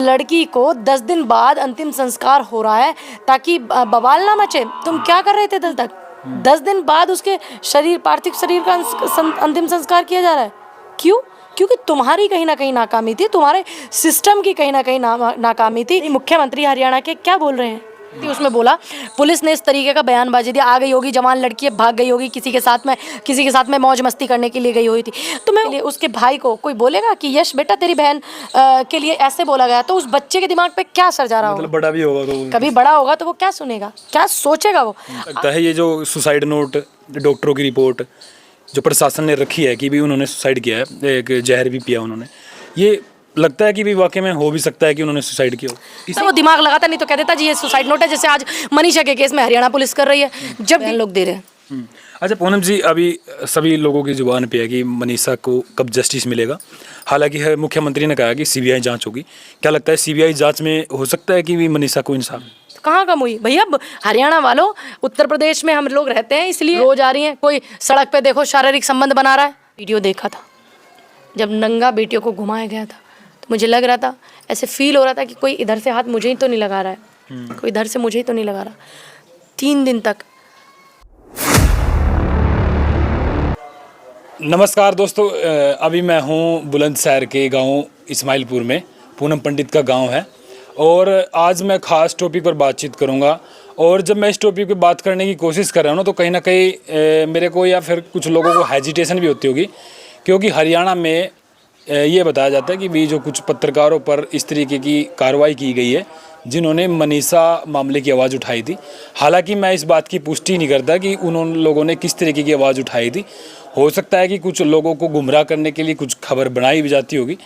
लड़की को 10 दिन बाद अंतिम संस्कार हो रहा है ताकि बवाल ना मचे। तुम क्या कर रहे थे कल तक? 10 दिन बाद उसके शरीर, पार्थिव शरीर का अंतिम संस्कार किया जा रहा है। क्यों? क्योंकि तुम्हारी कहीं ना कहीं नाकामी थी, तुम्हारे सिस्टम की कहीं ना कहीं नाकामी थी। मुख्यमंत्री हरियाणा के क्या बोल रहे हैं? उसमें बोला पुलिस ने इस तरीके का बयानबाजी दिया, आ गई होगी जवान लड़की, भाग गई होगी किसी के साथ में मौज मस्ती करने के लिए गई हुई थी। तो मैं उसके भाई को कोई बोलेगा कि यश बेटा तेरी बहन के लिए ऐसे बोला गया, तो उस बच्चे के दिमाग पे क्या असर जा रहा होगा? मतलब बड़ा भी होगा तो कभी बड़ा होगा तो वो क्या सुनेगा, क्या सोचेगा? वो लगता है ये जो सुसाइड नोट, डॉक्टरों की रिपोर्ट जो प्रशासन ने रखी है कि भी उन्होंने सुसाइड किया है, एक जहर भी पिया उन्होंने, ये लगता है कि भी वाकई में हो भी सकता है कि उन्होंने सुसाइड किया हो। तो वो दिमाग लगाता नहीं तो कह देता जी ये सुसाइड नोट है, जैसे आज मनीषा के केस में हरियाणा पुलिस कर रही है, जब लोग दे रहे हैं। अच्छा पूनम जी, अभी सभी लोगों की जुबान पे है कि मनीषा को कब जस्टिस मिलेगा। हालांकि मुख्यमंत्री ने कहा कि सीबीआई जांच होगी। क्या लगता है सीबीआई जांच में हो सकता है कि भी मनीषा को इंसाफ? तो कहाँ कम हुई भैया? हरियाणा वालों, उत्तर प्रदेश में हम लोग रहते हैं इसलिए रोज आ रही हैं। कोई सड़क पे देखो शारीरिक संबंध बना रहा है। वीडियो देखा था जब नंगा बेटियों को घुमाया गया था, तो मुझे लग रहा था, ऐसे फील हो रहा था कि कोई इधर से हाथ मुझे ही तो नहीं लगा रहा है, कोई इधर से मुझे ही तो नहीं लगा रहा। 3 दिन तक। नमस्कार दोस्तों, अभी मैं हूँ बुलंदशहर के गांव इस्माइलपुर में। पूनम पंडित का गांव है और आज मैं ख़ास टॉपिक पर बातचीत करूंगा। और जब मैं इस टॉपिक पे बात करने की कोशिश कर रहा हूँ ना, तो कहीं ना कहीं मेरे को या फिर कुछ लोगों को हेजिटेशन भी होती होगी, क्योंकि हरियाणा में ये बताया जाता है कि भी जो कुछ पत्रकारों पर इस तरीके की कार्रवाई की गई है जिन्होंने मनीषा मामले की आवाज़ उठाई थी। हालांकि मैं इस बात की पुष्टि नहीं करता कि उन लोगों ने किस तरीके की आवाज़ उठाई थी। हो सकता है कि कुछ लोगों को गुमराह करने के लिए कुछ खबर बनाई भी जाती होगी,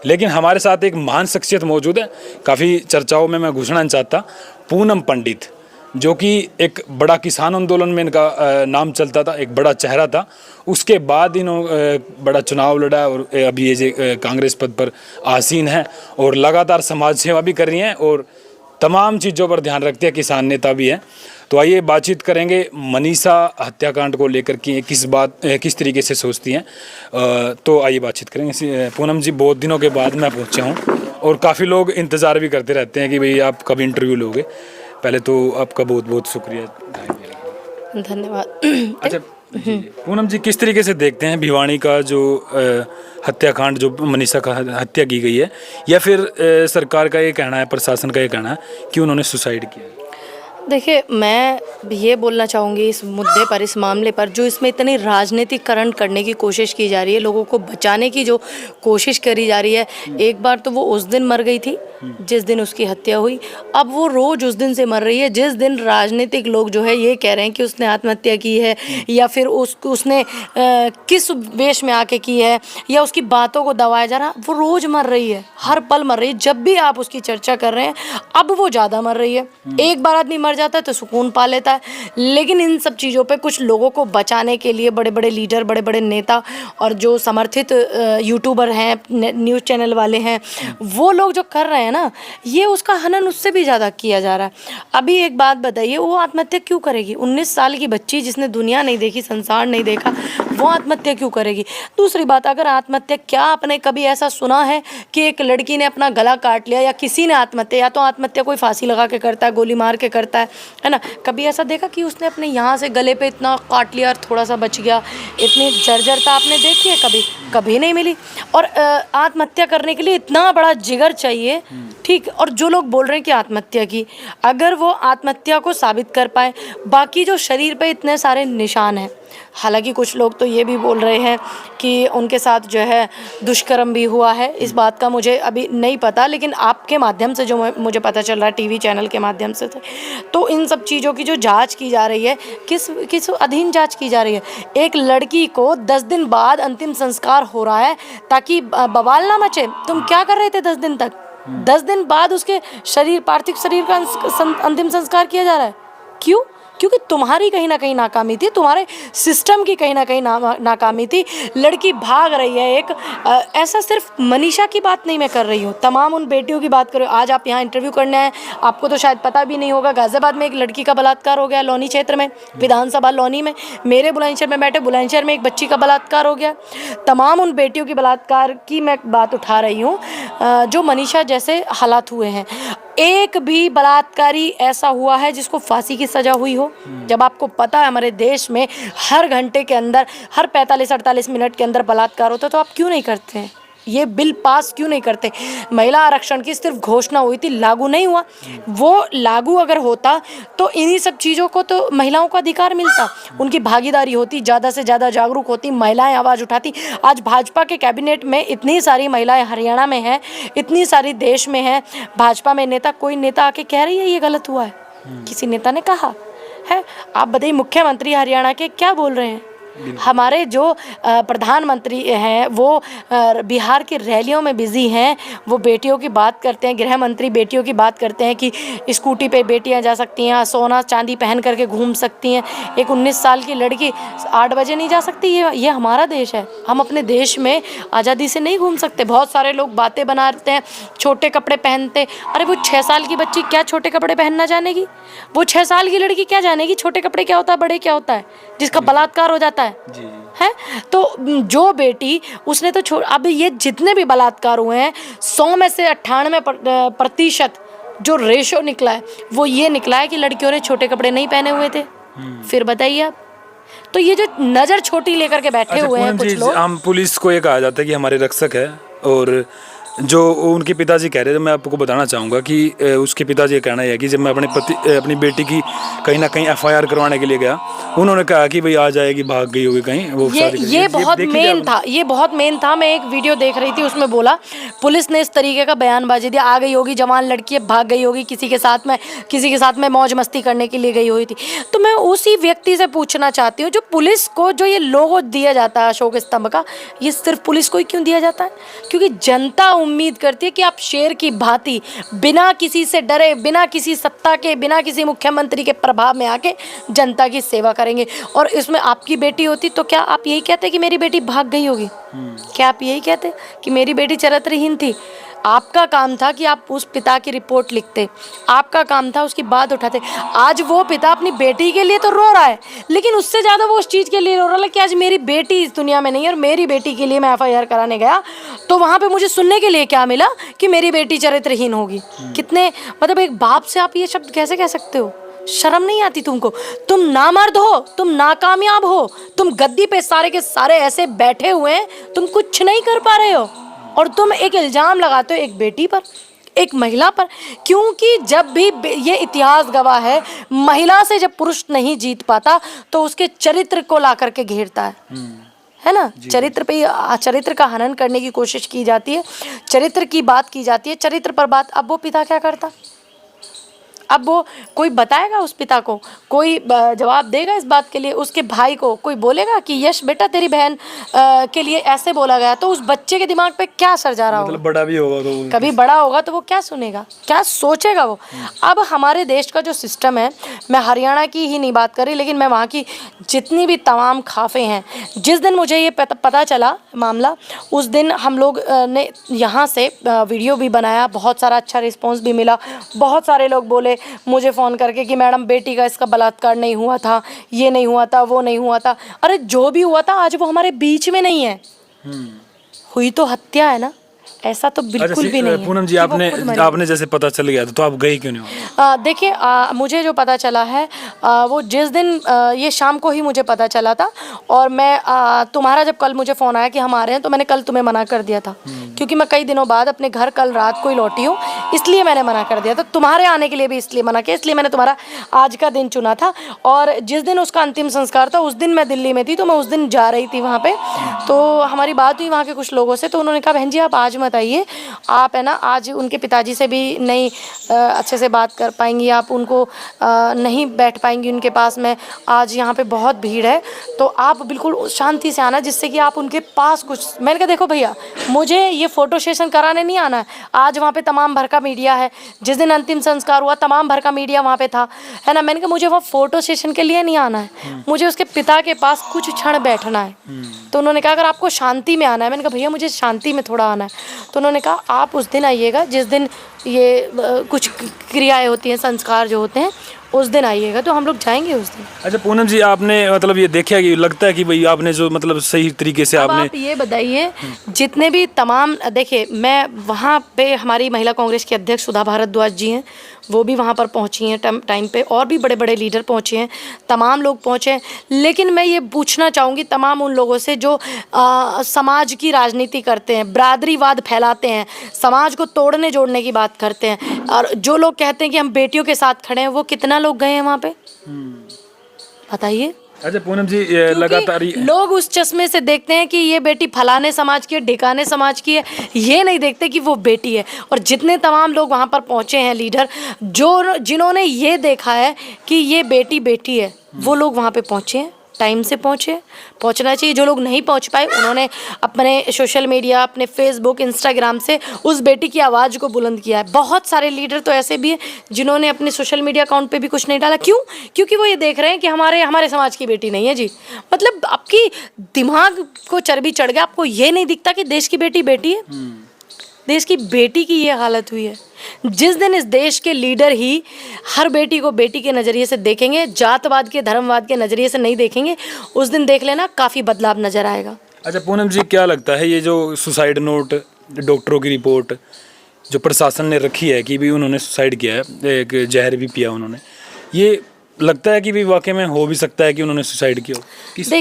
लेकिन हमारे साथ एक महान शख्सियत मौजूद है। काफ़ी चर्चाओं में मैं घुसना नहीं चाहता। पूनम पंडित, जो कि एक बड़ा किसान आंदोलन में इनका नाम चलता था, एक बड़ा चेहरा था। उसके बाद इन्होंने बड़ा चुनाव लड़ा और अभी ये कांग्रेस पद पर आसीन है और लगातार समाज सेवा भी कर रही हैं और तमाम चीज़ों पर ध्यान रखते हैं, किसान नेता भी हैं। तो आइए बातचीत करेंगे मनीषा हत्याकांड को लेकर कि किस तरीके से सोचती हैं। तो आइए बातचीत करेंगे। पूनम जी, बहुत दिनों के बाद मैं पहुंचा हूं और काफ़ी लोग इंतज़ार भी करते रहते हैं कि भाई आप कब इंटरव्यू लोगे। पहले तो आपका बहुत बहुत शुक्रिया, धन्यवाद। अच्छा पूनम जी, किस तरीके से देखते हैं भिवानी का जो हत्याकांड, जो मनीषा का हत्या की गई है, या फिर सरकार का ये कहना है, प्रशासन का ये कहना है कि उन्होंने सुसाइड किया? देखिए, मैं ये बोलना चाहूँगी इस मुद्दे पर, इस मामले पर, जो इसमें इतनी राजनीतिकरण करने की कोशिश की जा रही है, लोगों को बचाने की जो कोशिश करी जा रही है। एक बार तो वो उस दिन मर गई थी जिस दिन उसकी हत्या हुई, अब वो रोज़ उस दिन से मर रही है जिस दिन राजनीतिक लोग जो है ये कह रहे हैं कि उसने आत्महत्या की है, या फिर उसने किस वेश में आके की है, या उसकी बातों को दबाया जा रहा। वो रोज़ मर रही है, हर पल मर रही है। जब भी आप उसकी चर्चा कर रहे हैं, अब वो ज़्यादा मर रही है। एक बार आदमी मर जाता है तो सुकून पा लेता है, लेकिन इन सब चीज़ों पे कुछ लोगों को बचाने के लिए बड़े बड़े लीडर, बड़े बड़े नेता और जो समर्थित यूट्यूबर हैं, न्यूज़ चैनल वाले हैं, वो लोग जो कर रहे हैं ना, ये उसका हनन उससे भी ज़्यादा किया जा रहा है। अभी एक बात बताइए, वो आत्महत्या क्यों करेगी? 19 साल की बच्ची जिसने दुनिया नहीं देखी, संसार नहीं देखा, वो आत्महत्या क्यों करेगी? दूसरी बात, अगर आत्महत्या, क्या आपने कभी ऐसा सुना है कि एक लड़की ने अपना गला काट लिया, या किसी ने आत्महत्या, या तो आत्महत्या कोई फांसी लगा के करता है, गोली मार के करता है ना? कभी ऐसा देखा कि उसने अपने यहाँ से गले पे इतना काट लिया और थोड़ा सा बच गया? इतनी जर्जरता आपने देखी है कभी? कभी नहीं मिली। और आत्महत्या करने के लिए इतना बड़ा जिगर चाहिए, ठीक। और जो लोग बोल रहे हैं कि आत्महत्या की, अगर वो आत्महत्या को साबित कर पाए, बाकी जो शरीर पे इतने सारे निशान हैं, हालांकि कुछ लोग तो ये भी बोल रहे हैं कि उनके साथ जो है दुष्कर्म भी हुआ है, इस बात का मुझे अभी नहीं पता, लेकिन आपके माध्यम से जो मुझे पता चल रहा है, टीवी चैनल के माध्यम से, तो इन सब चीज़ों की जो जांच की जा रही है, किस अधीन जांच की जा रही है? एक लड़की को 10 दिन बाद अंतिम संस्कार हो रहा है ताकि बवाल ना मचे। तुम क्या कर रहे थे 10 दिन तक? 10 दिन बाद उसके शरीर, पार्थिव शरीर का अंतिम संस्कार किया जा रहा है। क्यों? क्योंकि तुम्हारी कहीं ना कहीं नाकामी थी, तुम्हारे सिस्टम की कहीं ना कहीं नाकामी थी। लड़की भाग रही है एक ऐसा सिर्फ मनीषा की बात नहीं मैं कर रही हूँ, तमाम उन बेटियों की बात कर रही हूँ। आज आप यहाँ इंटरव्यू करने आए, आपको तो शायद पता भी नहीं होगा, गाजियाबाद में एक लड़की का बलात्कार हो गया, लोनी क्षेत्र में, विधानसभा लोनी में। मेरे बुलंदशहर में बैठे बुलंदशहर में एक बच्ची का बलात्कार हो गया। तमाम उन बेटियों की बलात्कार की मैं बात उठा रही हूँ जो मनीषा जैसे हालात हुए हैं। एक भी बलात्कारी ऐसा हुआ है जिसको फांसी की सजा हुई हो? जब आपको पता है हमारे देश में हर घंटे के अंदर, हर 45-48 मिनट के अंदर बलात्कार होता है, तो आप क्यों नहीं करते हैं? ये बिल पास क्यों नहीं करते? महिला आरक्षण की सिर्फ घोषणा हुई थी, लागू नहीं हुआ। वो लागू अगर होता तो इन्हीं सब चीज़ों को तो महिलाओं को अधिकार मिलता, उनकी भागीदारी होती, ज़्यादा से ज़्यादा जागरूक होती, महिलाएं आवाज़ उठाती। आज भाजपा के कैबिनेट में इतनी सारी महिलाएं हरियाणा में हैं, इतनी सारी देश में हैं, भाजपा में नेता, कोई नेता आके कह रही है ये गलत हुआ है? किसी नेता ने कहा है? आप बताइए, मुख्यमंत्री हरियाणा के क्या बोल रहे हैं? हमारे जो प्रधानमंत्री हैं वो बिहार की रैलियों में बिजी हैं, वो बेटियों की बात करते हैं, गृह मंत्री बेटियों की बात करते हैं कि स्कूटी पे बेटियां जा सकती हैं, सोना चांदी पहन करके घूम सकती हैं। एक 19 साल की लड़की 8 बजे नहीं जा सकती? ये हमारा देश है, हम अपने देश में आज़ादी से नहीं घूम सकते? बहुत सारे लोग बातें बनाते हैं, छोटे कपड़े पहनते। अरे वो 6 साल की बच्ची क्या छोटे कपड़े पहनना जानेगी? वो 6 साल की लड़की क्या जानेगी छोटे कपड़े क्या होता है, बड़े क्या होता है, जिसका बलात्कार हो जाता है? है तो जो बेटी उसने तो अब ये जितने भी बलात्कार हुए हैं 100 में से 98% जो रेशो निकला है वो ये निकला है कि लड़कियों ने छोटे कपड़े नहीं पहने हुए थे। फिर बताइए आप, तो ये जो नज़र छोटी लेकर के बैठे हुए हैं कुछ लोग। हम पुलिस को ये कहा जाता है कि हमारे रक्षक है, और जो उनके पिताजी कह रहे थे, मैं आपको बताना चाहूँगा कि उसके पिताजी का कहना है कि जब मैं अपनी बेटी की कहीं ना कहीं FIR करवाने के लिए गया, उन्होंने कहा कि भाई आ जाएगी, भाग गई होगी कहीं। वो ये बहुत मेन था, ये बहुत मेन था। मैं एक वीडियो देख रही थी, उसमें बोला पुलिस ने इस तरीके का बयानबाजी दिया, आ गई होगी जवान लड़की, भाग गई होगी, किसी के साथ में मौज मस्ती करने के लिए गई हुई थी। तो मैं उसी व्यक्ति से पूछना चाहती हूँ, जो पुलिस को जो ये लोगो दिया जाता है अशोक स्तंभ का, ये सिर्फ पुलिस को ही क्यों दिया जाता है? क्योंकि जनता उम्मीद करती है कि आप शेर की भांति बिना किसी से डरे, बिना किसी सत्ता के, बिना किसी मुख्यमंत्री के प्रभाव में आके जनता की सेवा करेंगे। और इसमें आपकी बेटी होती तो क्या आप यही कहते कि मेरी बेटी भाग गई होगी? क्या आप यही कहते कि मेरी बेटी चरित्रहीन थी? आपका काम था कि आप उस पिता की रिपोर्ट लिखते, आपका काम था उसकी बात उठाते। आज वो पिता अपनी बेटी के लिए तो रो रहा है, लेकिन उससे ज़्यादा वो उस चीज़ के लिए रो रहा है कि आज मेरी बेटी इस दुनिया में नहीं है और मेरी बेटी के लिए मैं FIR कराने गया तो वहाँ पे मुझे सुनने के लिए क्या मिला कि मेरी बेटी चरित्रहीन होगी। कितने, मतलब एक बाप से आप ये शब्द कैसे कह सकते हो? शर्म नहीं आती तुमको? तुम नामर्द हो, तुम नाकामयाब हो, तुम गद्दी पे सारे के सारे ऐसे बैठे हुए हैं, तुम कुछ नहीं कर पा रहे हो और तुम एक इल्ज़ाम लगाते हो एक बेटी पर, एक महिला पर। क्योंकि जब भी ये इतिहास गवाह है, महिला से जब पुरुष नहीं जीत पाता तो उसके चरित्र को ला करके घेरता है ना? चरित्र का हनन करने की कोशिश की जाती है, चरित्र की बात की जाती है, चरित्र पर बात। अब वो पिता क्या करता? अब वो कोई बताएगा उस पिता को, कोई जवाब देगा इस बात के लिए? उसके भाई को कोई बोलेगा कि यश बेटा तेरी बहन के लिए ऐसे बोला गया? तो उस बच्चे के दिमाग पे क्या असर जा रहा होगा? मतलब बड़ा भी होगा तो कभी बड़ा होगा तो वो क्या सुनेगा, क्या सोचेगा वो? अब हमारे देश का जो सिस्टम है, मैं हरियाणा की ही नहीं बात कर रही, लेकिन मैं वहाँ की जितनी भी तमाम खाफे हैं, जिस दिन मुझे ये पता चला मामला, उस दिन हम लोग ने यहाँ से वीडियो भी बनाया, बहुत सारा अच्छा रिस्पॉन्स भी मिला। बहुत सारे लोग बोले मुझे फ़ोन करके कि मैडम बेटी का इसका बलात्कार नहीं हुआ था, ये नहीं हुआ था, वो नहीं हुआ था। अरे जो भी हुआ था आज वो हमारे बीच में नहीं है, हुई तो हत्या है ना, ऐसा तो बिल्कुल भी नहीं है। पूनम जी, आपने जैसे पता चल गया तो आप गई क्यों नहीं? देखिए, मुझे जो पता चला है वो जिस दिन ये शाम को ही मुझे पता चला था, और मैं तुम्हारा जब कल मुझे फ़ोन आया कि हम आ रहे हैं तो मैंने कल तुम्हें मना कर दिया था, क्योंकि मैं कई दिनों बाद अपने घर कल रात को ही लौटी हूँ, इसलिए मैंने मना कर दिया था। तुम्हारे आने के लिए भी इसलिए मना किया, इसलिए मैंने तुम्हारा आज का दिन चुना था। और जिस दिन उसका अंतिम संस्कार था उस दिन मैं दिल्ली में थी, तो मैं उस दिन जा रही थी वहाँ पर। तो हमारी बात हुई वहाँ के कुछ लोगों से, तो उन्होंने कहा बहन जी आप आज मत मत आइए। आप है ना आज उनके पिताजी से भी नहीं अच्छे से बात कर पाएंगी, आप उनको नहीं बैठ पाएंगी उनके पास में। आज यहाँ पे बहुत भीड़ है, तो आप बिल्कुल शांति से आना, जिससे कि आप उनके पास कुछ। मैंने कहा देखो भैया, मुझे ये फ़ोटो सेशन कराने नहीं आना है। आज वहाँ पे तमाम भर का मीडिया है, जिस दिन अंतिम संस्कार हुआ तमाम भर का मीडिया वहाँ पे था, है ना। मैंने कहा मुझे वहाँ फ़ोटो सेशन के लिए नहीं आना है, मुझे उसके पिता के पास कुछ क्षण बैठना है। तो उन्होंने कहा अगर आपको शांति में आना है, मैंने कहा भैया मुझे शांति में थोड़ा आना है। तो उन्होंने कहा आप उस दिन आइएगा जिस दिन ये कुछ क्रियाएं होती हैं, संस्कार जो होते हैं, उस दिन आइएगा। तो हम लोग जाएंगे उस दिन। अच्छा पूनम जी, आपने मतलब ये देखा कि लगता है कि भाई आपने जो मतलब सही तरीके से अब आपने आप ये बताइए, जितने भी तमाम, देखिए मैं वहाँ पे, हमारी महिला कांग्रेस की अध्यक्ष सुधा भारद्वाज जी हैं, वो भी वहाँ पर पहुँची हैं टाइम पे, और भी बड़े बड़े लीडर पहुँचे हैं, तमाम लोग पहुँचे हैं। लेकिन मैं ये पूछना चाहूँगी तमाम उन लोगों से जो समाज की राजनीति करते हैं, बरादरीवाद फैलाते हैं, समाज को तोड़ने जोड़ने की बात करते हैं, और जो लोग कहते हैं कि हम बेटियों के साथ खड़े हैं, वो कितना लोग गए हैं वहाँ पे, बताइए। अच्छा पूनम जी, ये लगातार लोग उस चश्मे से देखते हैं कि ये बेटी फलाने समाज की है, ढिकाने समाज की है, ये नहीं देखते कि वो बेटी है। और जितने तमाम लोग वहाँ पर पहुँचे हैं लीडर, जिन्होंने ये देखा है कि ये बेटी बेटी है, वो लोग वहाँ पे पहुँचे हैं, टाइम से पहुँचना चाहिए। जो लोग नहीं पहुँच पाए, उन्होंने अपने सोशल मीडिया, अपने फेसबुक, इंस्टाग्राम से उस बेटी की आवाज़ को बुलंद किया है। बहुत सारे लीडर तो ऐसे भी हैं जिन्होंने अपने सोशल मीडिया अकाउंट पे भी कुछ नहीं डाला। क्यों? क्योंकि वो ये देख रहे हैं कि हमारे समाज की बेटी नहीं है जी। मतलब आपकी दिमाग को चर्बी चढ़ गया, आपको ये नहीं दिखता कि देश की बेटी बेटी है। देश की बेटी की ये हालत हुई है। जिस दिन इस देश के लीडर ही हर बेटी को बेटी के नज़रिए से देखेंगे, जातवाद के, धर्मवाद के नज़रिए से नहीं देखेंगे, उस दिन देख लेना काफ़ी बदलाव नज़र आएगा। अच्छा पूनम जी, क्या लगता है ये जो सुसाइड नोट, डॉक्टरों की रिपोर्ट जो प्रशासन ने रखी है कि भी उन्होंने सुसाइड किया है, एक जहर भी पिया उन्होंने, ये लगता है कि भी वाकई में हो भी सकता है कि उन्होंने सुसाइड किया हो?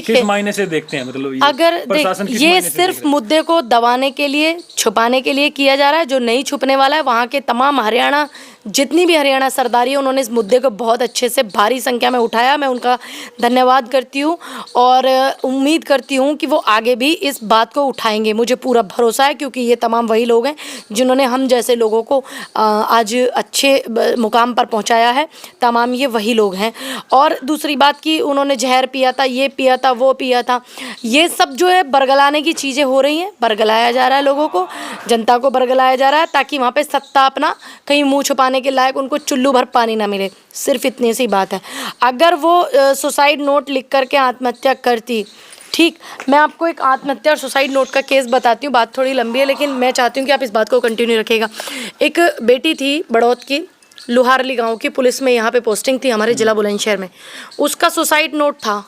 किस मायने से देखते हैं, मतलब अगर ये सिर्फ मुद्दे को दबाने के लिए, छुपाने के लिए किया जा रहा है। जो नहीं छुपने वाला है, वहाँ के तमाम हरियाणा, जितनी भी हरियाणा सरदारी है, उन्होंने इस मुद्दे को बहुत अच्छे से भारी संख्या में उठाया। मैं उनका धन्यवाद करती हूँ और उम्मीद करती हूँ कि वो आगे भी इस बात को उठाएंगे। मुझे पूरा भरोसा है, क्योंकि ये तमाम वही लोग हैं जिन्होंने हम जैसे लोगों को आज अच्छे मुकाम पर पहुँचाया है। तमाम ये वही लोग हैं। और दूसरी बात कि उन्होंने जहर पिया था, ये पिया था, वो पिया था, ये सब जो है बरगलाने की चीज़ें हो रही हैं। बरगलाया जा रहा है लोगों को, जनता को बरगलाया जा रहा है, ताकि वहाँ पे सत्ता अपना कहीं मुंह छुपाने के लायक उनको चुल्लू भर पानी ना मिले। सिर्फ इतनी सी बात है। अगर वो सुसाइड नोट लिख करके आत्महत्या करती, ठीक, मैं आपको एक आत्महत्या और सुसाइड नोट का केस बताती हूँ। बात थोड़ी लंबी है, लेकिन मैं चाहती हूँ कि आप इस बात को कंटिन्यू रखिएगा। एक बेटी थी बड़ौत की, लुहारली गांव की, पुलिस में यहाँ पे पोस्टिंग थी हमारे ज़िला बुलंदशहर में। उसका सुसाइड नोट था,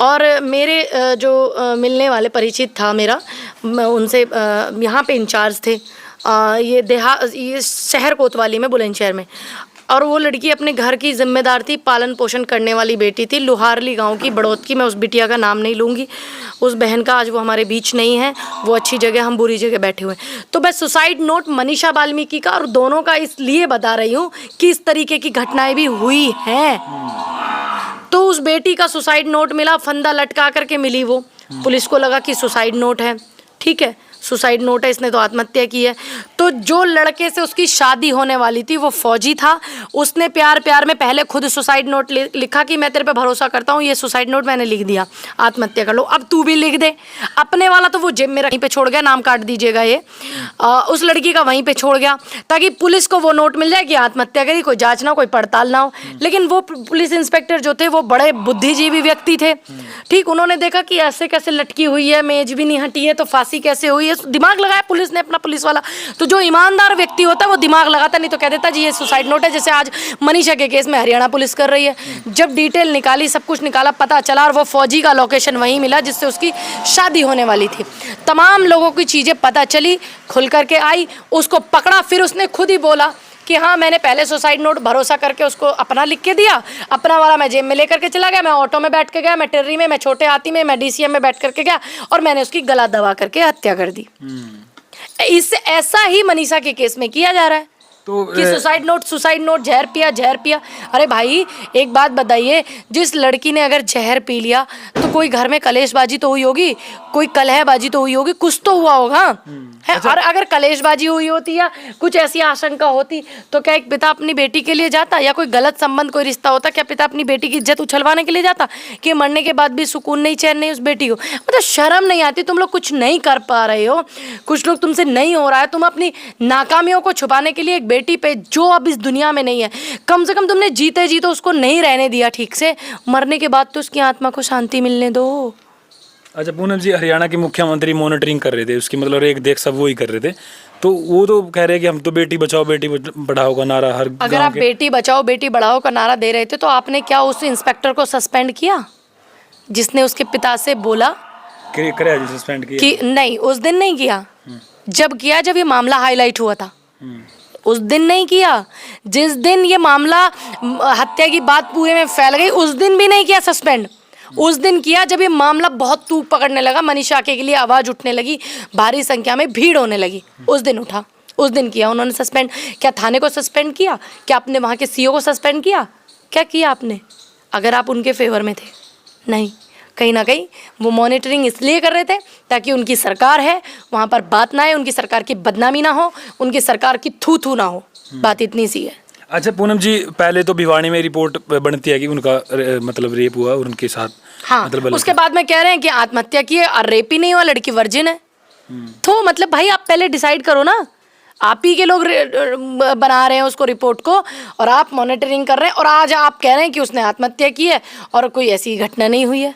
और मेरे जो मिलने वाले परिचित था मेरा, उनसे यहाँ पे इंचार्ज थे, ये शहर कोतवाली में, बुलंदशहर में। और वो लड़की अपने घर की जिम्मेदार थी, पालन पोषण करने वाली बेटी थी, लुहारली गांव की, बड़ौत की। मैं उस बिटिया का नाम नहीं लूँगी, उस बहन का, आज वो हमारे बीच नहीं है। वो अच्छी जगह, हम बुरी जगह बैठे हुए हैं। तो मैं सुसाइड नोट मनीषा वाल्मीकि का और दोनों का इसलिए बता रही हूँ कि इस तरीके की घटनाएं भी हुई हैं। तो उस बेटी का सुसाइड नोट मिला, फंदा लटका करके मिली वो। पुलिस को लगा कि सुसाइड नोट है, ठीक है, सुसाइड नोट है, इसने तो आत्महत्या की है। तो जो लड़के से उसकी शादी होने वाली थी वो फौजी था, उसने प्यार प्यार में पहले खुद सुसाइड नोट लिखा कि मैं तेरे पे भरोसा करता हूँ, ये सुसाइड नोट मैंने लिख दिया, आत्महत्या कर लो, अब तू भी लिख दे। अपने वाला तो वो जेब में वहीं पे छोड़ गया, नाम काट दीजिएगा ये, उस लड़की का वहीं पे छोड़ गया, ताकि पुलिस को वो नोट मिल जाए कि आत्महत्या करी, कोई जांच ना हो, कोई पड़ताल ना हो। लेकिन वो पुलिस इंस्पेक्टर जो थे वो बड़े बुद्धिजीवी व्यक्ति थे, ठीक, उन्होंने देखा कि ऐसे कैसे लटकी हुई है, मेज भी नहीं हटी है, तो फांसी कैसे हुई है। दिमाग लगाया पुलिस ने अपना, पुलिस वाला। तो जो ईमानदार व्यक्ति होता है वो दिमाग लगाता, नहीं तो कह देता जी ये सुसाइड नोट है। जैसे आज मनीषा के केस में हरियाणा पुलिस कर रही है। जब डिटेल निकाली, सब कुछ निकाला, पता चला, और वो फौजी का लोकेशन वहीं मिला जिससे उसकी शादी होने वाली थी। तमाम लोगों की चीज़ें पता चली, खुल करके आई, उसको पकड़ा, फिर उसने खुद ही बोला कि हाँ मैंने पहले सुसाइड नोट भरोसा करके उसको अपना लिख के दिया, अपना वाला मैं जेब में लेकर के चला गया, मैं ऑटो में बैठ के गया, मैं टेर्री में, मैं छोटे हाथी में, मैं डीसीएम में बैठ करके गया, और मैंने उसकी गला दबा करके हत्या कर दी। इससे ऐसा ही मनीषा के केस में किया जा रहा है तो कि सुसाइड नोट, जहर पिया। अरे भाई एक बात बताइए, जिस लड़की ने अगर जहर पी लिया तो कोई घर में कलेशबाजी तो हुई होगी, कोई कलहबाजी तो हुई होगी, कुछ तो हुआ होगा है। और अगर कलेशबाजी हुई होती या कुछ ऐसी आशंका होती तो क्या एक पिता अपनी बेटी के लिए जाता, या कोई गलत संबंध कोई रिश्ता होता, क्या पिता अपनी बेटी की इज्जत उछलवाने के लिए जाता कि मरने के बाद भी सुकून नहीं, चैन नहीं उस बेटी को? मतलब शर्म नहीं आती? तुम लोग कुछ नहीं कर पा रहे हो, कुछ लोग तुमसे नहीं हो रहा है, तुम अपनी नाकामियों को छुपाने के लिए एक बेटी पे जो अब इस दुनिया में नहीं है, कम से कम तुमने जीते जी तो उसको नहीं रहने दिया ठीक से, मरने के बाद तो उसकी आत्मा को शांति मिलने दो। अच्छा पूनम जी, हरियाणा के मुख्यमंत्री मॉनिटरिंग कर रहे थे उसकी, मतलब एक देख सब वो ही कर रहे थे, तो वो तो कह रहे हैं कि हम तो बेटी बचाओ बेटी पढ़ाओ का नारा हर अगर आप बेटी बचाओ बेटी बढ़ाओ का नारा दे रहे थे तो आपने क्या उस इंस्पेक्टर को सस्पेंड किया जिसने उसके पिता से बोला सस्पेंड किया कि नहीं? उस दिन नहीं किया। जब किया जब ये मामला हाईलाइट हुआ था, उस दिन नहीं किया। जिस दिन ये मामला हत्या की बात पूरे में फैल गई उस दिन भी नहीं किया सस्पेंड। उस दिन किया जब ये मामला बहुत तूप पकड़ने लगा, मनीषा के लिए आवाज़ उठने लगी, भारी संख्या में भीड़ होने लगी, उस दिन उठा, उस दिन किया उन्होंने सस्पेंड। क्या थाने को सस्पेंड किया? क्या आपने वहाँ के सीओ को सस्पेंड किया? क्या किया आपने अगर आप उनके फेवर में थे? नहीं, कहीं ना कहीं वो मॉनिटरिंग इसलिए कर रहे थे ताकि उनकी सरकार है वहाँ पर बात ना आए, उनकी सरकार की बदनामी ना हो, उनकी सरकार की थू थू ना हो, बात इतनी सी है। अच्छा पूनम जी, पहले तो भिवानी में रिपोर्ट बनती है कि उनका मतलब रेप हुआ और उनके साथ हाँ, मतलब उसके बाद में कह रहे हैं कि आत्महत्या की है और रेप ही नहीं हुआ, लड़की वर्जिन है। तो मतलब भाई आप पहले डिसाइड करो ना, आप ही के लोग बना रहे हैं उसको रिपोर्ट को और आप मॉनिटरिंग कर रहे हैं, और आज आप कह रहे हैं कि उसने आत्महत्या की है और कोई ऐसी घटना नहीं हुई है।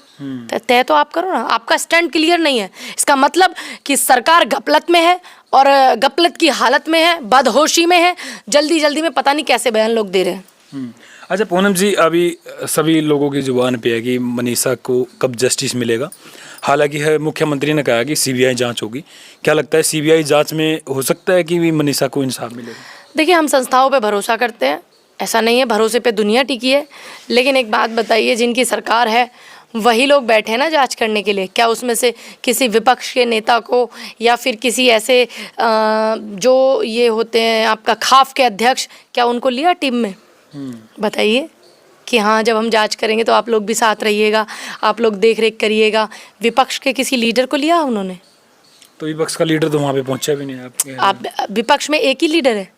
तय तो आप करो ना, आपका स्टैंड क्लियर नहीं है, इसका मतलब कि सरकार गफलत में है और गफलत की हालत में है, बदहोशी में है, जल्दी जल्दी में पता नहीं कैसे बयान लोग दे रहे हैं। अच्छा पूनम जी, अभी सभी लोगों की जुबान पे है कि मनीषा को कब जस्टिस मिलेगा, हालांकि है मुख्यमंत्री ने कहा कि सीबीआई जांच होगी। क्या लगता है सीबीआई जांच में हो सकता है कि मनीषा को इंसाफ मिलेगा? देखिए, हम संस्थाओं पे भरोसा करते हैं, ऐसा नहीं है, भरोसे पे दुनिया टिकी है, लेकिन एक बात बताइए, जिनकी सरकार है वही लोग बैठे हैं ना जांच करने के लिए। क्या उसमें से किसी विपक्ष के नेता को या फिर किसी ऐसे जो ये होते हैं आपका खाफ के अध्यक्ष, क्या उनको लिया टीम में? बताइए कि हाँ जब हम जांच करेंगे तो आप लोग भी साथ रहिएगा, आप लोग देख रेख करिएगा। विपक्ष के किसी लीडर को लिया उन्होंने? तो विपक्ष का लीडर तो वहाँ पे पहुँचा भी नहीं। आप विपक्ष में एक ही लीडर है,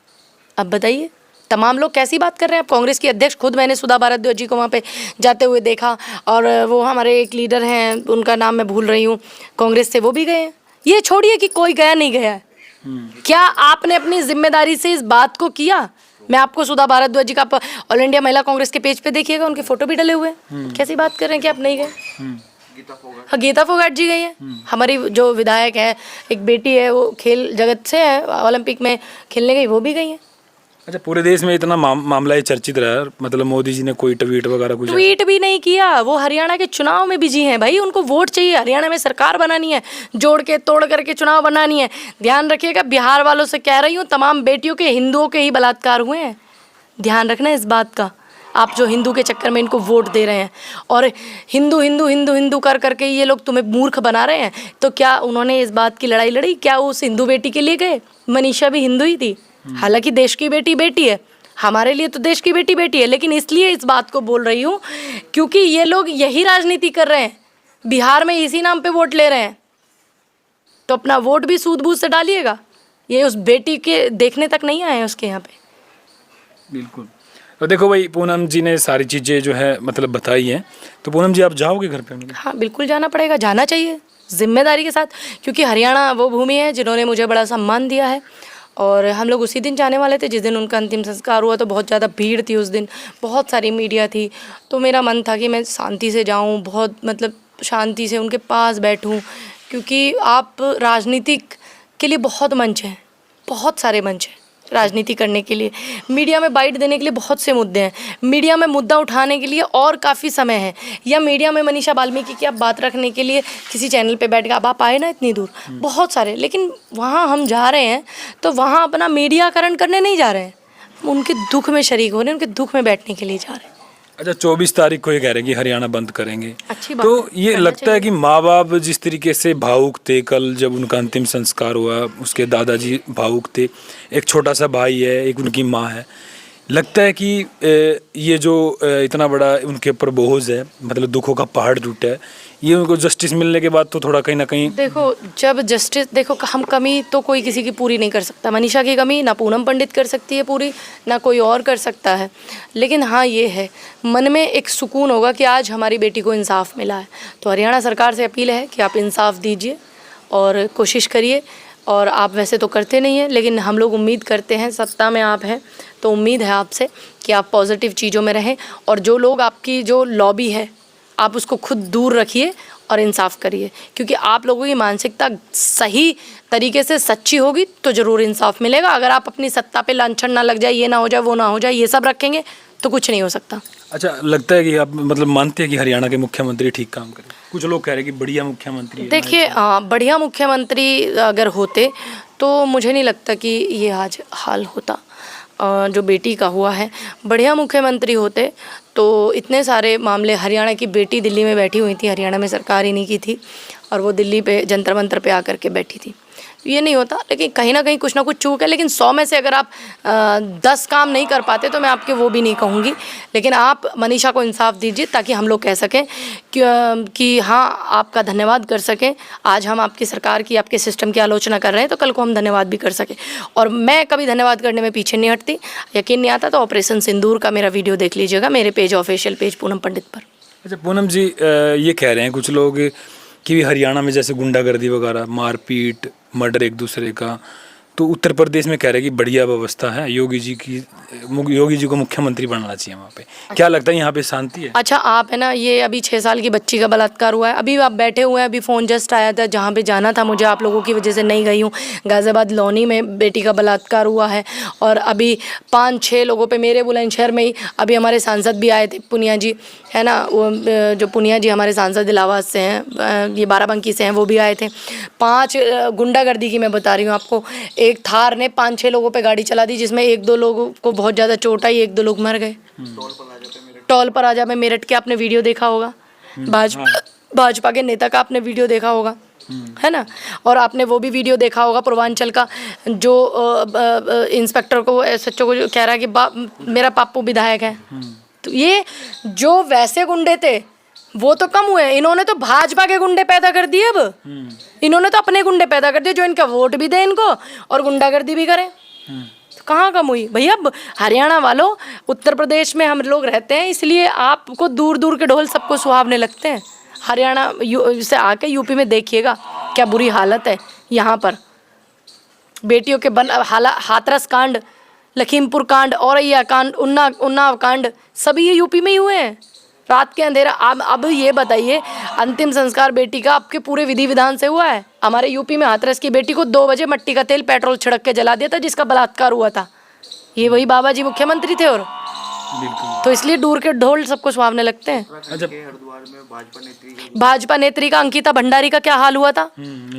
अब बताइए तमाम लोग कैसी बात कर रहे हैं आप? कांग्रेस की अध्यक्ष खुद, मैंने सुधा भारद्वाज जी को वहाँ पे जाते हुए देखा, और वो हमारे एक लीडर हैं, उनका नाम मैं भूल रही हूँ, कांग्रेस से, वो भी गए हैं। ये छोड़िए कि कोई गया नहीं गया है, क्या आपने अपनी जिम्मेदारी से इस बात को किया? मैं आपको सुधा भारद्वाज जी का ऑल इंडिया महिला कांग्रेस के पेज पे देखिएगा, उनके फोटो भी डले हुए हैं। कैसी बात कर रहे हैं कि आप नहीं गए? हाँ, गीता फोगाट जी गई है, हमारी जो विधायक है, एक बेटी है वो खेल जगत से है, ओलंपिक में खेलने गई, वो भी गई है। अच्छा, पूरे देश में इतना मामला चर्चित रहा, मतलब मोदी जी ने कोई ट्वीट वगैरह कुछ ट्वीट भी नहीं किया, वो हरियाणा के चुनाव में बिजी हैं भाई, उनको वोट चाहिए, हरियाणा में सरकार बनानी है, जोड़ के तोड़ करके चुनाव बनानी है। ध्यान रखिएगा, बिहार वालों से कह रही हूँ, तमाम बेटियों के हिंदुओं के ही बलात्कार हुए हैं, ध्यान रखना इस बात का। आप जो हिंदू के चक्कर में इनको वोट दे रहे हैं और हिंदू हिंदू हिंदू हिंदू कर करके ये लोग तुम्हें मूर्ख बना रहे हैं, तो क्या उन्होंने इस बात की लड़ाई लड़ी? क्या उस हिंदू बेटी के लिए गए? मनीषा भी हिंदू ही थी, हालांकि देश की बेटी बेटी है, हमारे लिए तो देश की बेटी बेटी है, लेकिन इसलिए इस बात को बोल रही हूँ क्योंकि ये लोग यही राजनीति कर रहे हैं, बिहार में इसी नाम पे वोट ले रहे हैं, तो अपना वोट भी सूद बूद से डालिएगा। ये उस बेटी के देखने तक नहीं आए हैं उसके यहाँ पे। बिल्कुल। तो देखो भाई, पूनम जी ने सारी चीज़ें जो है मतलब बताई हैं, तो पूनम जी आप जाओगे घर पे? हाँ बिल्कुल जाना पड़ेगा, जाना चाहिए जिम्मेदारी के साथ, क्योंकि हरियाणा वो भूमि है जिन्होंने मुझे बड़ा सम्मान दिया है, और हम लोग उसी दिन जाने वाले थे जिस दिन उनका अंतिम संस्कार हुआ। तो बहुत ज़्यादा भीड़ थी उस दिन, बहुत सारी मीडिया थी, तो मेरा मन था कि मैं शांति से जाऊँ, बहुत मतलब शांति से उनके पास बैठूँ, क्योंकि आप राजनीतिक के लिए बहुत मंच हैं, बहुत सारे मंच हैं राजनीति करने के लिए, मीडिया में बाइट देने के लिए बहुत से मुद्दे हैं, मीडिया में मुद्दा उठाने के लिए और काफ़ी समय है, या मीडिया में मनीषा बाल्मीकि की आप बात रखने के लिए किसी चैनल पे बैठ के अब आप आए ना इतनी दूर, बहुत सारे, लेकिन वहाँ हम जा रहे हैं तो वहाँ अपना मीडियाकरण करने नहीं जा रहे हैं, उनके दुख में शरीक होने, उनके दुख में बैठने के लिए जा रहे हैं। अच्छा, 24 तारीख को ये कह रहे हैं कि हरियाणा बंद करेंगे, अच्छी बात तो ये लगता है कि माँ बाप जिस तरीके से भावुक थे कल जब उनका अंतिम संस्कार हुआ, उसके दादाजी भावुक थे, एक छोटा सा भाई है, एक उनकी माँ है, लगता है कि ये जो इतना बड़ा उनके ऊपर बोझ है, मतलब दुखों का पहाड़ टूटा है, ये उनको जस्टिस मिलने के बाद तो थोड़ा कहीं ना कहीं देखो जब जस्टिस, देखो हम कमी तो कोई किसी की पूरी नहीं कर सकता। मनीषा की कमी ना पूनम पंडित कर सकती है पूरी, ना कोई और कर सकता है। लेकिन हाँ ये है, मन में एक सुकून होगा कि आज हमारी बेटी को इंसाफ मिला है। तो हरियाणा सरकार से अपील है कि आप इंसाफ दीजिए और कोशिश करिए। और आप वैसे तो करते नहीं हैं, लेकिन हम लोग उम्मीद करते हैं, सत्ता में आप हैं तो उम्मीद है आपसे कि आप पॉजिटिव चीज़ों में रहें। और जो लोग आपकी जो लॉबी है आप उसको खुद दूर रखिए और इंसाफ करिए, क्योंकि आप लोगों की मानसिकता सही तरीके से सच्ची होगी तो ज़रूर इंसाफ मिलेगा। अगर आप अपनी सत्ता पे लांछन ना लग जाए, ये ना हो जाए, वो ना हो जाए, ये सब रखेंगे तो कुछ नहीं हो सकता। अच्छा लगता है कि आप मतलब मानते हैं कि हरियाणा के मुख्यमंत्री ठीक काम करें? कुछ लोग कह रहे हैं कि बढ़िया मुख्यमंत्री है। देखिए बढ़िया मुख्यमंत्री अगर होते तो मुझे नहीं लगता कि ये आज हाल होता जो बेटी का हुआ है। बढ़िया मुख्यमंत्री होते तो इतने सारे मामले, हरियाणा की बेटी दिल्ली में बैठी हुई थी, हरियाणा में सरकार ही नहीं की थी और वो दिल्ली पे जंतर मंतर पे आकर के बैठी थी, ये नहीं होता। लेकिन कहीं ना कहीं कुछ ना कुछ चूक है। लेकिन 100 में से अगर आप 10 काम नहीं कर पाते तो मैं आपके वो भी नहीं कहूँगी। लेकिन आप मनीषा को इंसाफ दीजिए ताकि हम लोग कह सकें कि हाँ आपका धन्यवाद कर सकें। आज हम आपकी सरकार की, आपके सिस्टम की आलोचना कर रहे हैं तो कल को हम धन्यवाद भी कर सकें। और मैं कभी धन्यवाद करने में पीछे नहीं हटती। यकीन नहीं आता तो ऑपरेशन सिंदूर का मेरा वीडियो देख लीजिएगा मेरे पेज, ऑफिशियल पेज पूनम पंडित पर। अच्छा पूनम जी, ये कह रहे हैं कुछ लोग कि हरियाणा में जैसे गुंडागर्दी वगैरह, मारपीट, मर्डर एक दूसरे का, तो उत्तर प्रदेश में कह रहे हैं कि बढ़िया व्यवस्था है, योगी जी को मुख्यमंत्री बनाना चाहिए वहाँ पे। क्या लगता है यहाँ पे शांति है? अच्छा आप है ना, ये अभी 6 साल की बच्ची का बलात्कार हुआ है, अभी आप बैठे हुए हैं, अभी फ़ोन जस्ट आया था जहाँ पे जाना था मुझे, आप लोगों की वजह से नहीं गई हूँ। गाज़ियाबाद लौनी में बेटी का बलात्कार हुआ है और अभी 5-6 लोगों पे मेरे बुलंदशहर में ही अभी हमारे सांसद भी आए थे, पुनिया जी है ना, वो जो पुनिया जी हमारे सांसद इलाहाबाद से हैं, ये बाराबंकी से हैं, वो भी आए थे। 5 गुंडागर्दी की मैं बता रही हूँ आपको। एक थार ने 5-6 लोगों पे गाड़ी चला दी जिसमें 1-2 लोगों को बहुत ज़्यादा चोट आई, 1-2 लोग मर गए। टोल पर आ जा में मेरठ के आपने वीडियो देखा होगा, भाजपा के नेता का आपने वीडियो देखा होगा, है ना। और आपने वो भी वीडियो देखा होगा पूर्वांचल का, जो इंस्पेक्टर को, एसएचओ को कह रहा है कि मेरा पाप्पू विधायक है। तो ये जो वैसे गुंडे थे वो तो कम हुए, इन्होंने तो भाजपा के गुंडे पैदा कर दिए। अब इन्होंने तो अपने गुंडे पैदा कर दिए जो इनका वोट भी दे इनको और गुंडागर्दी भी करें। तो कहाँ कम हुई भैया? अब हरियाणा वालों, उत्तर प्रदेश में हम लोग रहते हैं इसलिए आपको दूर दूर के ढोल सबको सुहावने लगते हैं। हरियाणा से आके यूपी में देखिएगा क्या बुरी हालत है। यहाँ पर बेटियों के हाथरस कांड, लखीमपुर कांड, औरैया कांड, उन्नाव कांड, सभी ये यूपी में ही हुए हैं। रात के अंधेरा। अब ये बताइए, अंतिम संस्कार बेटी का आपके पूरे विधि विधान से हुआ है। हमारे यूपी में हाथरस की बेटी को 2 बजे मट्टी का तेल पेट्रोल छिड़क के जला दिया था जिसका बलात्कार हुआ था। ये वही बाबा जी मुख्यमंत्री थे। और तो इसलिए दूर के ढोल सबको सुहावने लगते हैं। भाजपा नेत्री का, अंकिता भंडारी का क्या हाल हुआ था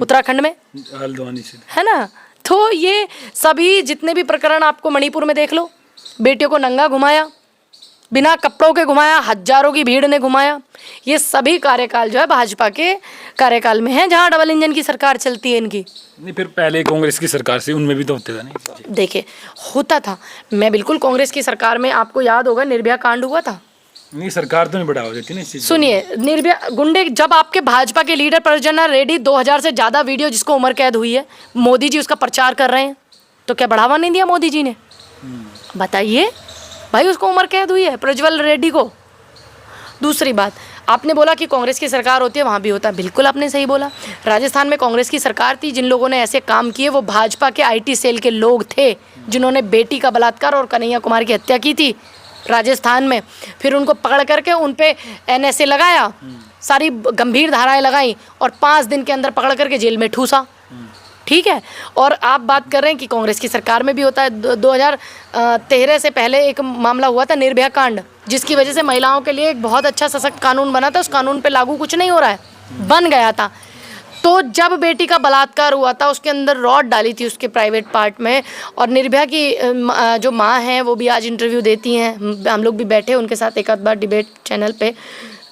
उत्तराखंड में, हल्द्वानी से, है ना। तो ये सभी जितने भी प्रकरण आपको मणिपुर में देख लो, बेटियों को नंगा घुमाया, बिना कपड़ों के घुमाया, हजारों की भीड़ ने घुमाया। ये सभी कार्यकाल जो है भाजपा के कार्यकाल में है, जहाँ डबल इंजन की सरकार चलती है इनकी। नहीं फिर पहले कांग्रेस की सरकार से उनमें भी तो होते था नहीं? देखिए होता था, मैं बिल्कुल कांग्रेस की सरकार में, आपको याद होगा निर्भया कांड हुआ था। नहीं सरकार तो नहीं बढ़ावा देती ना इस चीज। सुनिए, निर्भया गुंडे, जब आपके भाजपा के लीडर प्रज्वल रेड्डी 2000 से ज़्यादा वीडियो जिसको उम्र कैद हुई है, मोदी जी उसका प्रचार कर रहे हैं, तो क्या बढ़ावा नहीं दिया मोदी जी ने? बताइए भाई, उसको उम्र कैद हुई है प्रज्वल रेड्डी को। दूसरी बात, आपने बोला कि कांग्रेस की सरकार होती है, वहाँ भी होता है, बिल्कुल आपने सही बोला। राजस्थान में कांग्रेस की सरकार थी, जिन लोगों ने ऐसे काम किए वो भाजपा के IT सेल के लोग थे, जिन्होंने बेटी का बलात्कार और कन्हैया कुमार की हत्या की थी राजस्थान में। फिर उनको पकड़ करके उन पे NSA लगाया, सारी गंभीर धाराएं लगाई और 5 दिन के अंदर पकड़ करके जेल में ठूसा। ठीक है। और आप बात कर रहे हैं कि कांग्रेस की सरकार में भी होता है। 2013 से पहले एक मामला हुआ था निर्भया कांड, जिसकी वजह से महिलाओं के लिए एक बहुत अच्छा सशक्त कानून बना था। उस कानून पे लागू कुछ नहीं हो रहा है, बन गया था। तो जब बेटी का बलात्कार हुआ था, उसके अंदर रॉड डाली थी उसके प्राइवेट पार्ट में। और निर्भया की जो माँ हैं वो भी आज इंटरव्यू देती हैं, हम लोग भी बैठे उनके साथ एक आध बार डिबेट चैनल पे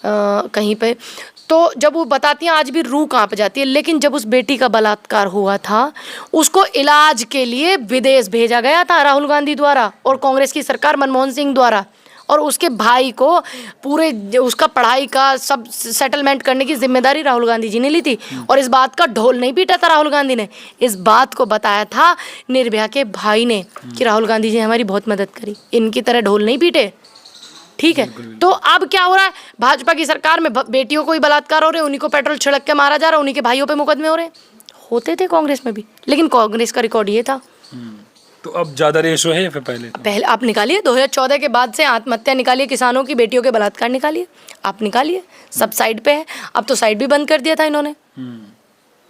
कहीं पे, तो जब वो बताती हैं आज भी रूह कांप जाती है। लेकिन जब उस बेटी का बलात्कार हुआ था, उसको इलाज के लिए विदेश भेजा गया था राहुल गांधी द्वारा और कांग्रेस की सरकार मनमोहन सिंह द्वारा, और उसके भाई को पूरे उसका पढ़ाई का सब सेटलमेंट करने की जिम्मेदारी राहुल गांधी जी ने ली थी। और इस बात का ढोल नहीं पीटा था राहुल गांधी ने, इस बात को बताया था निर्भया के भाई ने कि राहुल गांधी जी ने हमारी बहुत मदद करी, इनकी तरह ढोल नहीं पीटे। ठीक है, तो अब क्या हो रहा है, भाजपा की सरकार में बेटियों को ही बलात्कार हो रहे, उन्हीं को पेट्रोल छिड़क के मारा जा रहा, उन्हीं के भाइयों पे मुकदमे हो रहे। होते थे कांग्रेस में भी, लेकिन कांग्रेस का रिकॉर्ड ये था। तो अब ज़्यादा रेशो है या फिर पहले आप निकालिए 2014 के बाद से आत्महत्या निकालिए, किसानों की बेटियों के बलात्कार निकालिए, आप निकालिए, सब साइड पे है। अब तो साइड भी बंद कर दिया था इन्होंने।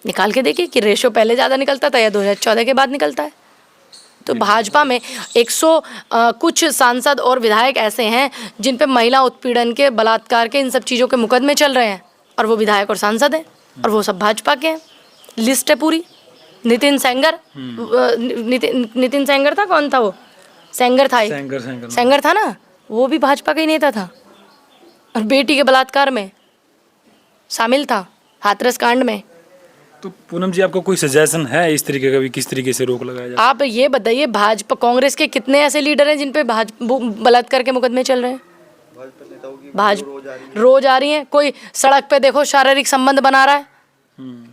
निकाल के देखिए कि रेशो पहले ज़्यादा निकलता था या 2014 के बाद निकलता है। तो भाजपा में 100 कुछ सांसद और विधायक ऐसे हैं जिन पे महिला उत्पीड़न के, बलात्कार के, इन सब चीज़ों के मुकदमे चल रहे हैं, और वो विधायक और सांसद हैं, और वो सब भाजपा के हैं। लिस्ट है पूरी। नितिन सेंगर, नितिन सेंगर था, कौन था वो, सेंगर था, सेंगर था ना, वो भी भाजपा का ही नेता था, और बेटी के बलात्कार में शामिल था, हाथरस कांड में। तो पूनम जी, आपको कोई सजेशन है इस तरीके का भी, किस तरीके से रोक लगाया जाए? आप ये बताइए, भाजपा कांग्रेस के कितने ऐसे लीडर हैं जिन पे बलात्कार के मुकदमे चल रहे हैं? भाजपा रोज आ रही है। कोई सड़क पे देखो शारीरिक संबंध बना रहा है।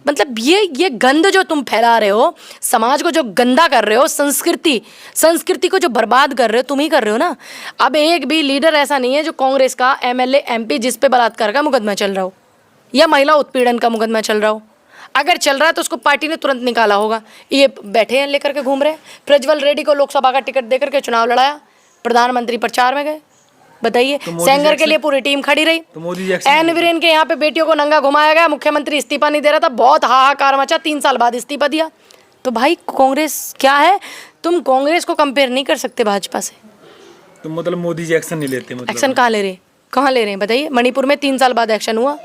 मतलब ये गंद जो तुम फैला रहे हो, समाज को जो गंदा कर रहे हो, संस्कृति को जो बर्बाद कर रहे हो, तुम ही कर रहे हो ना। अब एक भी लीडर ऐसा नहीं है जो कांग्रेस का एमएलए एमपी जिस पे बलात्कार का मुकदमा चल रहा हो या महिला उत्पीड़न का मुकदमा चल रहा हो। अगर चल रहा है तो उसको पार्टी ने तुरंत निकाला होगा। ये बैठे हैं लेकर के घूम रहे हैं। प्रज्वल रेड्डी को लोकसभा का टिकट देकर के चुनाव लड़ाया, प्रधानमंत्री प्रचार में गए। बताइए, सेंगर के लिए पूरी टीम खड़ी रही। तो मोदी जी एन वीरेन के यहाँ पे बेटियों को नंगा घुमाया गया, मुख्यमंत्री इस्तीफा नहीं दे रहा था, बहुत हाहाकार मचा, 3 साल बाद इस्तीफा दिया। तो भाई कांग्रेस क्या है, तुम कांग्रेस को कंपेयर नहीं कर सकते भाजपा से। तो मतलब मोदी जी एक्शन नहीं लेते? मतलब एक्शन कहाँ ले रहे हैं बताइए। मणिपुर में 3 साल बाद एक्शन हुआ,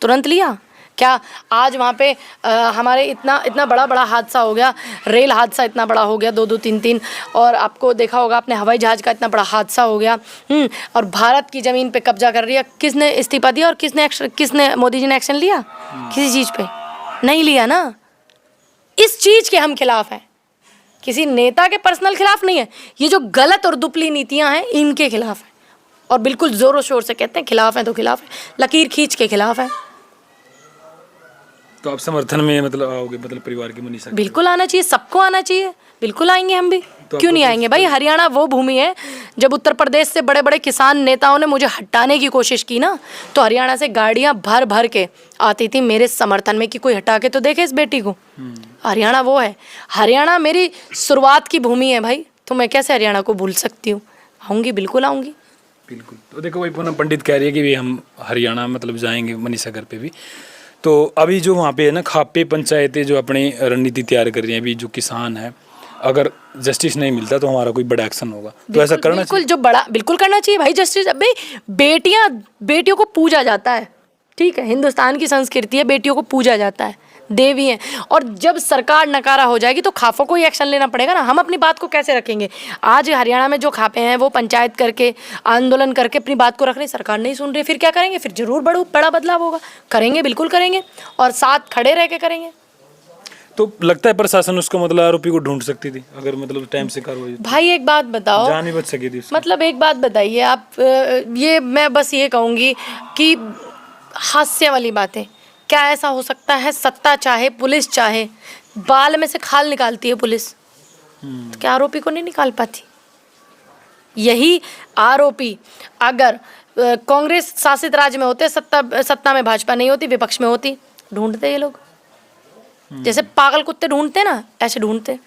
तुरंत लिया क्या? आज वहाँ पे हमारे इतना बड़ा हादसा हो गया, रेल हादसा इतना बड़ा हो गया, 2-2, 3-3, और आपको देखा होगा आपने हवाई जहाज़ का इतना बड़ा हादसा हो गया। और भारत की ज़मीन पे कब्जा कर रही है। किसने इस्तीफा दिया और किसने मोदी जी ने एक्शन लिया? किसी चीज़ पे नहीं लिया ना। इस चीज़ के हम खिलाफ हैं, किसी नेता के पर्सनल खिलाफ नहीं है। ये जो गलत और दुपली नीतियाँ हैं इनके खिलाफ है, और बिल्कुल ज़ोरों शोर से कहते हैं खिलाफ हैं तो खिलाफ है, लकीर खींच के खिलाफ है। तो आप समर्थन में मतलब आओगे, मतलब परिवार की मनीषा? बिल्कुल आना चाहिए, सबको आना चाहिए, बिल्कुल आएंगे हम भी। तो क्यों नहीं आएंगे भाई? हरियाणा वो भूमि है, जब उत्तर प्रदेश से बड़े बड़े किसान नेताओं ने मुझे हटाने की कोशिश की ना, तो हरियाणा से गाड़ियां भर भर के आती थी मेरे समर्थन में कि कोई हटा के तो देखे इस बेटी को। हरियाणा वो है, हरियाणा मेरी शुरुआत की भूमि है भाई, तो मैं कैसे हरियाणा को भूल सकती हूँ? आऊँगी, बिल्कुल आऊँगी। बिल्कुल। तो देखो भाई, पूनम पंडित कह रही है कि भी हम हरियाणा मतलब जाएंगे मनीषा घर पे भी। तो अभी जो वहाँ पे है ना, खापे पंचायतें जो अपनी रणनीति तैयार कर रही हैं, अभी जो किसान है, अगर जस्टिस नहीं मिलता तो हमारा कोई बड़ा एक्शन होगा, तो ऐसा करना बिल्कुल, जो बड़ा बिल्कुल करना चाहिए भाई जस्टिस। भाई बेटियों को पूजा जाता है, ठीक है, हिंदुस्तान की संस्कृति है, बेटियों को पूजा जाता है, देवी हैं। और जब सरकार नकारा हो जाएगी तो खापों को ही एक्शन लेना पड़ेगा ना। हम अपनी बात को कैसे रखेंगे? आज हरियाणा में जो खापे हैं वो पंचायत करके, आंदोलन करके अपनी बात को रख रहे हैं, सरकार नहीं सुन रही, फिर क्या करेंगे? फिर जरूर बड़ा बदलाव होगा। करेंगे, बिल्कुल करेंगे, और साथ खड़े रह के करेंगे। तो लगता है प्रशासन उसको मतलब आरोपी को ढूंढ सकती थी अगर मतलब टाइम से कार्रवाई। भाई एक बात बताओ, जान ही बच सकी थी उसकी। मतलब एक बात बताइए आप, ये मैं बस ये कहूँगी कि हास्य वाली बातें, क्या ऐसा हो सकता है सत्ता चाहे, पुलिस चाहे, बाल में से खाल निकालती है पुलिस, तो क्या आरोपी को नहीं निकाल पाती? यही आरोपी अगर कांग्रेस शासित राज्य में होते, सत्ता में भाजपा नहीं होती, विपक्ष में होती, ढूंढते ये लोग, जैसे पागल कुत्ते ढूंढते ना, ऐसे ढूंढते।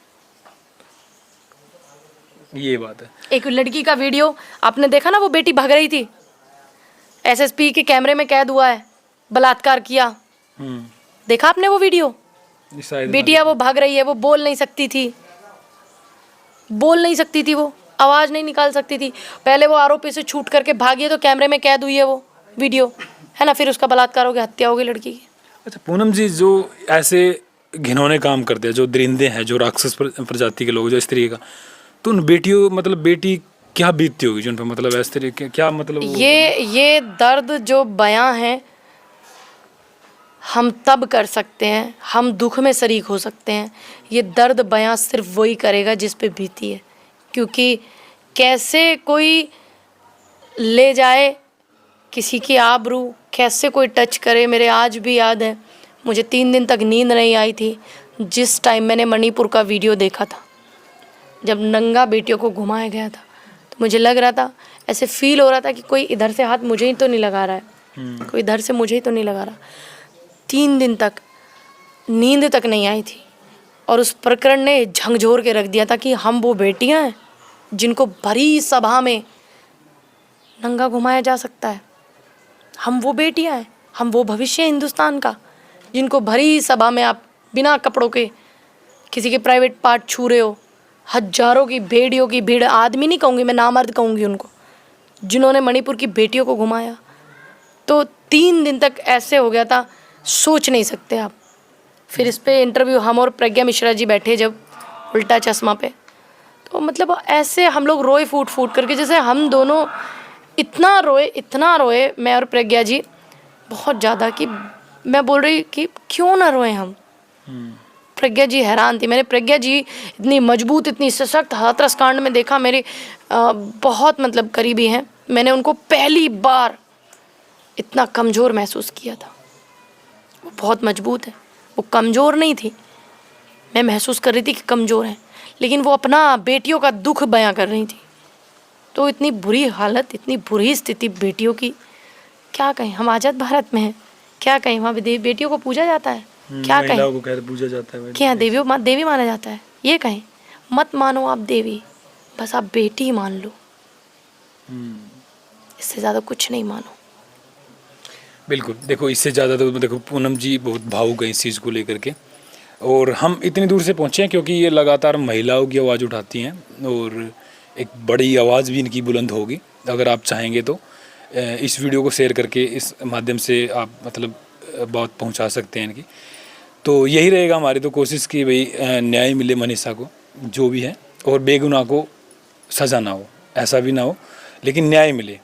ये बात है। एक लड़की का वीडियो आपने देखा ना, वो बेटी भाग रही थी, एसएसपी के कैमरे में कैद हुआ है, बलात्कार किया, देखा आपने वो वीडियो? बेटिया वो भाग रही है, वो बोल नहीं सकती थी, वो आवाज़ नहीं निकाल सकती थी। पहले वो आरोपी से छूट करके भागी है, तो कैमरे में कैद हुई है वो वीडियो, है ना, फिर उसका बलात्कार हो गया, हत्या हो गई लड़की की। अच्छा पूनम जी, जो ऐसे घिनौने काम करते हैं, जो दरिंदे हैं, जो राक्षस प्रजाति के लोग, जो इस तरीके का, तो उन बेटियों मतलब बेटी क्या बीतती होगी जिन पर, मतलब इस तरीके क्या मतलब ये दर्द जो बयां है हम तब कर सकते हैं, हम दुख में शरीक हो सकते हैं। ये दर्द बयां सिर्फ वही करेगा जिस पे बीती है, क्योंकि कैसे कोई ले जाए, किसी की आबरू कैसे कोई टच करे, मेरे आज भी याद है। मुझे 3 दिन तक नींद नहीं आई थी जिस टाइम मैंने मणिपुर का वीडियो देखा था, जब नंगा बेटियों को घुमाया गया था। तो मुझे लग रहा था, ऐसे फील हो रहा था कि कोई इधर से हाथ मुझे ही तो नहीं लगा रहा है, कोई इधर से मुझे ही तो नहीं लगा रहा। 3 दिन तक नींद तक नहीं आई थी और उस प्रकरण ने झंझोर के रख दिया था कि हम वो बेटियां हैं जिनको भरी सभा में नंगा घुमाया जा सकता है। हम वो बेटियां हैं, हम वो भविष्य है हिंदुस्तान का, जिनको भरी सभा में आप बिना कपड़ों के किसी के प्राइवेट पार्ट छू रहे हो। हजारों की भेड़ियों की भीड़, आदमी नहीं कहूँगी मैं, नामर्द कहूँगी उनको, जिन्होंने मणिपुर की बेटियों को घुमाया। तो 3 दिन तक ऐसे हो गया था, सोच नहीं सकते आप। फिर इस पे इंटरव्यू हम और प्रज्ञा मिश्रा जी बैठे जब उल्टा चश्मा पे, तो मतलब ऐसे हम लोग रोए फूट फूट करके, जैसे हम दोनों इतना रोए मैं और प्रज्ञा जी, बहुत ज़्यादा, कि मैं बोल रही कि क्यों ना रोए हम। प्रज्ञा जी हैरान थी। मैंने प्रज्ञा जी इतनी मजबूत, इतनी सशक्त हाथरस कांड में देखा, मेरे बहुत मतलब करीबी हैं। मैंने उनको पहली बार इतना कमज़ोर महसूस किया था। वो बहुत मजबूत है, वो कमज़ोर नहीं थी। मैं महसूस कर रही थी कि कमज़ोर है, लेकिन वो अपना बेटियों का दुख बयां कर रही थी। तो इतनी बुरी हालत, इतनी बुरी स्थिति बेटियों की, क्या कहें। हम आज़ाद भारत में हैं, क्या कहें। वहाँ भी बेटियों को पूजा जाता है, क्या कहें। महिलाओं को कहते पूजा जाता है, क्या देवी माना जाता है, ये कहें। मत मानो आप देवी, बस आप बेटी ही मान लो, इससे ज़्यादा कुछ नहीं मानो। बिल्कुल। देखो, इससे ज़्यादा तो देखो पूनम जी बहुत भावुक है इस चीज़ को लेकर के, और हम इतनी दूर से पहुँचे हैं क्योंकि ये लगातार महिलाओं की आवाज़ उठाती हैं और एक बड़ी आवाज़ भी इनकी बुलंद होगी। अगर आप चाहेंगे तो इस वीडियो को शेयर करके इस माध्यम से आप मतलब बात पहुंचा सकते हैं इनकी। तो यही रहेगा हमारी तो कोशिश कि भाई न्याय मिले मनीषा को, जो भी है, और बेगुनाह को सज़ा ना हो, ऐसा भी ना हो, लेकिन न्याय मिले।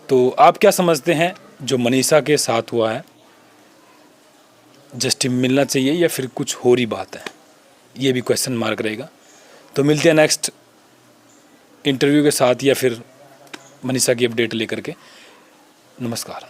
तो आप क्या समझते हैं जो मनीषा के साथ हुआ है, जस्टिस मिलना चाहिए या फिर कुछ हो रही बात है? ये भी क्वेश्चन मार्क रहेगा। तो मिलते हैं नेक्स्ट इंटरव्यू के साथ या फिर मनीषा की अपडेट लेकर के। नमस्कार।